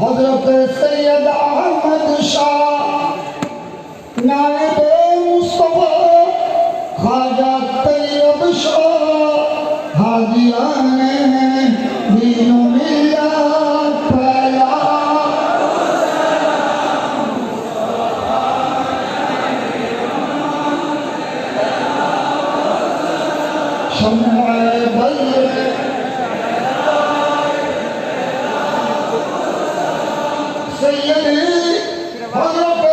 हजरत सैयद अहमद शाह नायब मुस्तफा ख्वाजा तैयब शाह हादियाने दीनो मिल्लत फैला शम्माए बल्ले सैयदी हज़रत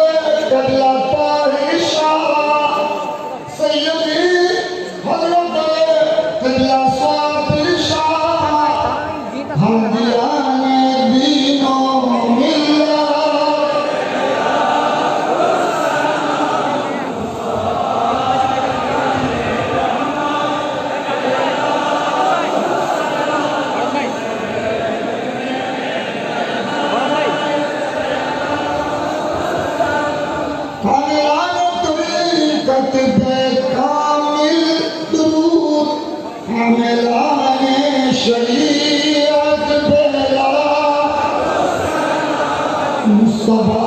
क़बला ताहिर शाह सैयदी हज़रत क़बला साबिर शाह हादियाने दीनो मिल्लत शरीयत बेला मुस्तफा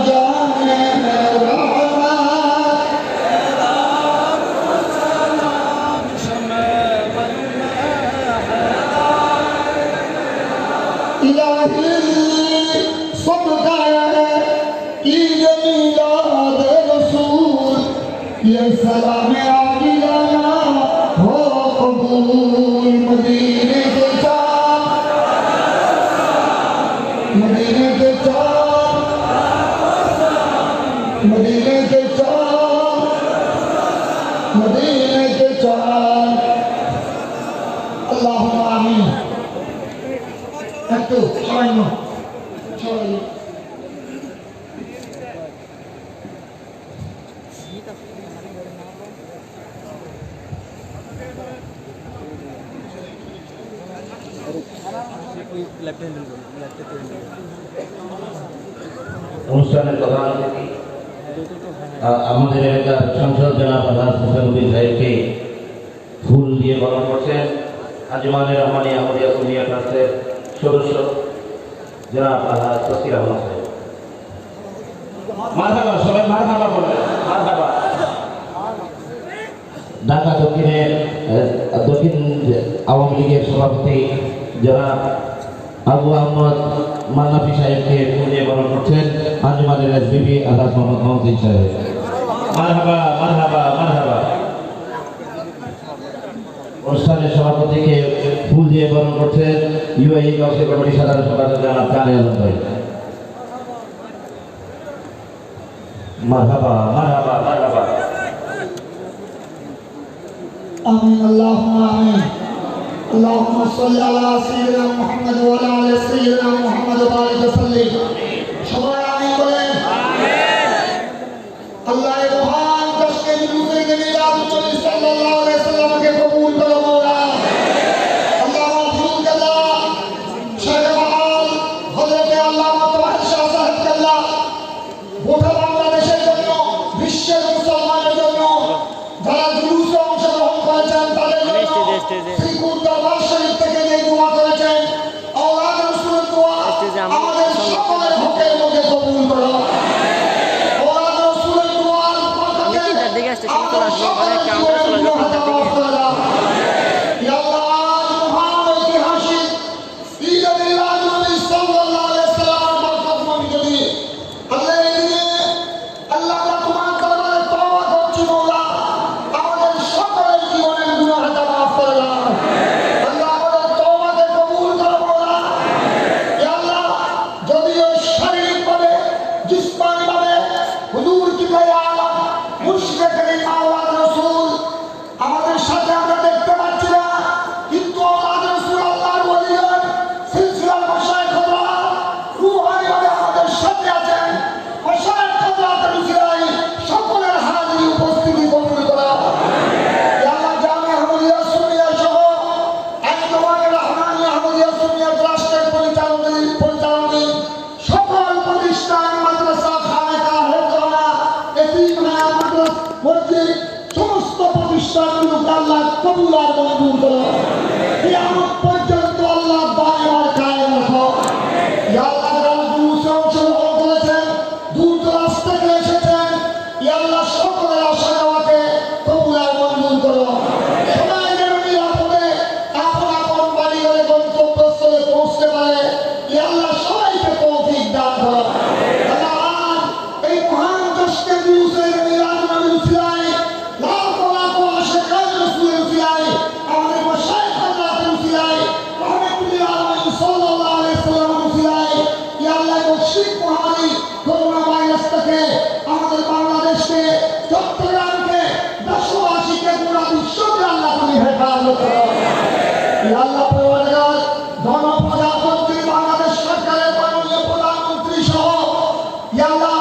जाने रहमत इलाही सदका ईद मिलाद रसूल ये सलाम आदिलाना हो कबूल मदीने के चाँद मदीने के चाँद मदीने के चाँद मदीने के चाँद अल्लाहुम्मा आमीन একটু সামান্য সবাই অনুষ্ঠানের প্রধান অতিথি আমাদের এলাকার সংসদ জনাব আলহাজ হোসেন সাহেবকে ফুল দিয়ে বরণ করছেন আজমানের রহমানী আহমদিয়া সুন্নিয়া ট্রাস্টের সদস্য জনাব আলহাজ তসকির আহমদ সাহেব। মারহাবা, সবাই মারহাবা বলবেন, মারহাবা। ঢাকা দক্ষিণের দক্ষিণ আওয়ামী লীগের সভাপতি জনাব আবু আহমদ মান্নাফি সাহেবকে ফুল দিয়ে বরণ করছেন আঞ্জুমানের এসবিবি আলহাজ মোহাম্মদ মহসিন সাহেব। মারহাবা মারহাবা মারহাবা। অনুষ্ঠানের সভাপতিকে ফুল দিয়ে বরণ করছেন ইউআই কাউন্সিল কমিটির সাধারণ সম্পাদক জনাব কানে আলম ভাই। মারহাবা মারহাবা মারহাবা। आमीन अल्लाहुम्मा आमीन अल्लाहुम्मा सल्ली अला सय्यिदिना मुहम्मद व अला आलि सय्यिदिना मुहम्मद व बारिक वसल्लिम সবাই আমিন বলেন আল্লাহ মহান কষ্টে নূরে মিলাদ নবী সাল্লাল্লাহু আলাইহি ওয়াসাল্লামকে কবুল করো মাওলা আল্লাহ মাহফুজ আল্লাহ শেখ মহান হযরত আল্লামা তাহের শাহ সাহেব আল্লাহ গোটা বাংলাদেশের জন্য বিশ্বের মুসলমানের জন্য যারা জুলুসে অংশগ্রহণ করেছেন তাদের জন্য শ্রীপুর দরবার শরীফ থেকে যে দোয়া করেছেন আওলাদ রাসূলের দোয়া আমাদের সকলের ইয়া আল্লাহ পরওয়ারদিগার গণপ্রজাতন্ত্রী বাংলাদেশ সরকারের মাননীয় প্রধানমন্ত্রী সহ ইয়া আল্লাহ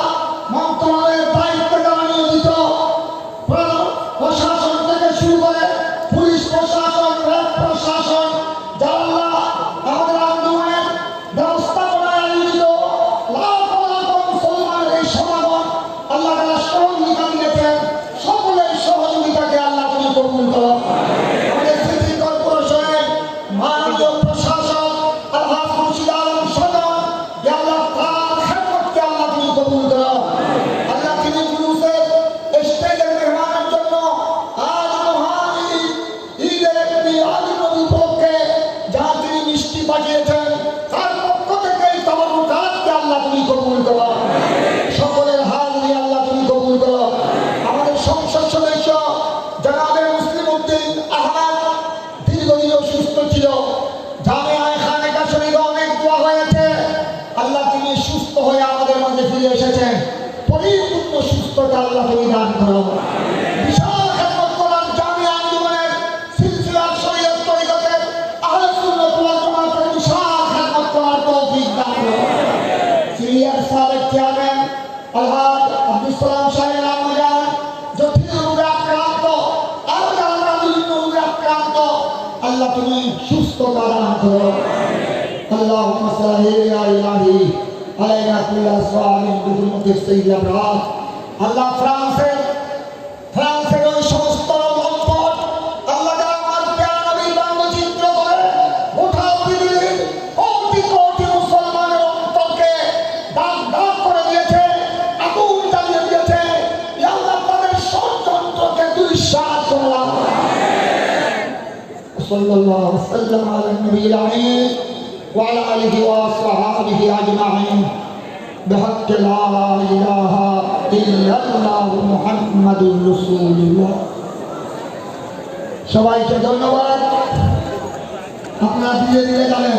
মন্ত্রণালয়ের দায়িত্বে যারা নিয়োজিত প্রশাসন থেকে শুরু করে পুলিশ প্রশাসন, র্যাব প্রশাসন, যারা আল্লাহ আমাদের আন্দোলনের ব্যবস্থাপনায় নিয়োজিত লাখ লাখ মুসলমানের এই সমাগম আল্লাহ তাআলা সহযোগিতা দিয়েছেন, সকলের সহযোগিতাকে আল্লাহ তুমি কবুল করো। আমাদের সিটি কর্পোরেশনের মাননীয় প্রশাসক আলহাজ মুর্শিদ আলম সদর, ইয়া আল্লাহ তার খেদমতকে আল্লাহ তুমি কবুল করো। আল্লাহ তিনি জুলুসের স্টেজের মেহমানের জন্য আজ মহান ঈদের মিলাদ নবী উপলক্ষে যা তিনি মিষ্টি পাঠিয়েছেন তার পক্ষ থেকে এই তাবারুকাতকে আল্লাহ তুমি কবুল করো। সকলের হাজিরি আল্লাহ তুমি কবুল করো। আমাদের সংসদ সদস্য জনাবে মুসলিম উদ্দিন আহমদ দীর্ঘদিন অসুস্থ ছিল, জামিয়ায়ে খানেকা শরীফে অনেক দোয়া হয়েছে, আল্লাহ তিনি সুস্থ হয়ে আমাদের মাঝে ফিরে এসেছেন। পরিপূর্ণ সুস্থতা আল্লাহ তুমি দান করো। বিশাল খেদমত করার জামিয়া আঞ্জুমানের সিলসিলা শরীয়ত তরিকতের আহলে সুন্নাত ওয়াল জামাতের বিশাল খেদমত করার তৌফিক দান করো। সিরিয়ার সাবেক চেয়ারম্যান আলহাজ আব্দুল সালাম সাহেব আম্মাজান জটিল রোগে আক্রান্ত, আরো যারা বিভিন্ন রোগে আক্রান্ত, আল্লাহ তুমি সুস্থতা দান করো। اللهم صل يا إلهي علينا كل أسوار بحرمة السيد الأبرار। আল্লাহ ফ্রান্সের ওই সমস্ত লম্পট আল্লাহ যারা আমার প্রিয় নবীর ব্যঙ্গচিত্র করে গোটা পৃথিবীর কোটি কোটি মুসলমানের অন্তরকে দাগ দাগ করে দিয়েছে, আগুন জ্বালিয়ে দিয়েছে, ইয়া আল্লাহ তাদের ষড়যন্ত্রকে দুঃসাৎ করলাম। সাল্লাল্লাহু আলাইহি ওয়াসাল্লাম আলা নবিয়িল আমিন وعلى آله وصحبه أجمعين بحق لا إله إلا الله محمد رسول الله। সবাইকে ধন্যবাদ। আপনারা ধীরে ধীরে যাবেন।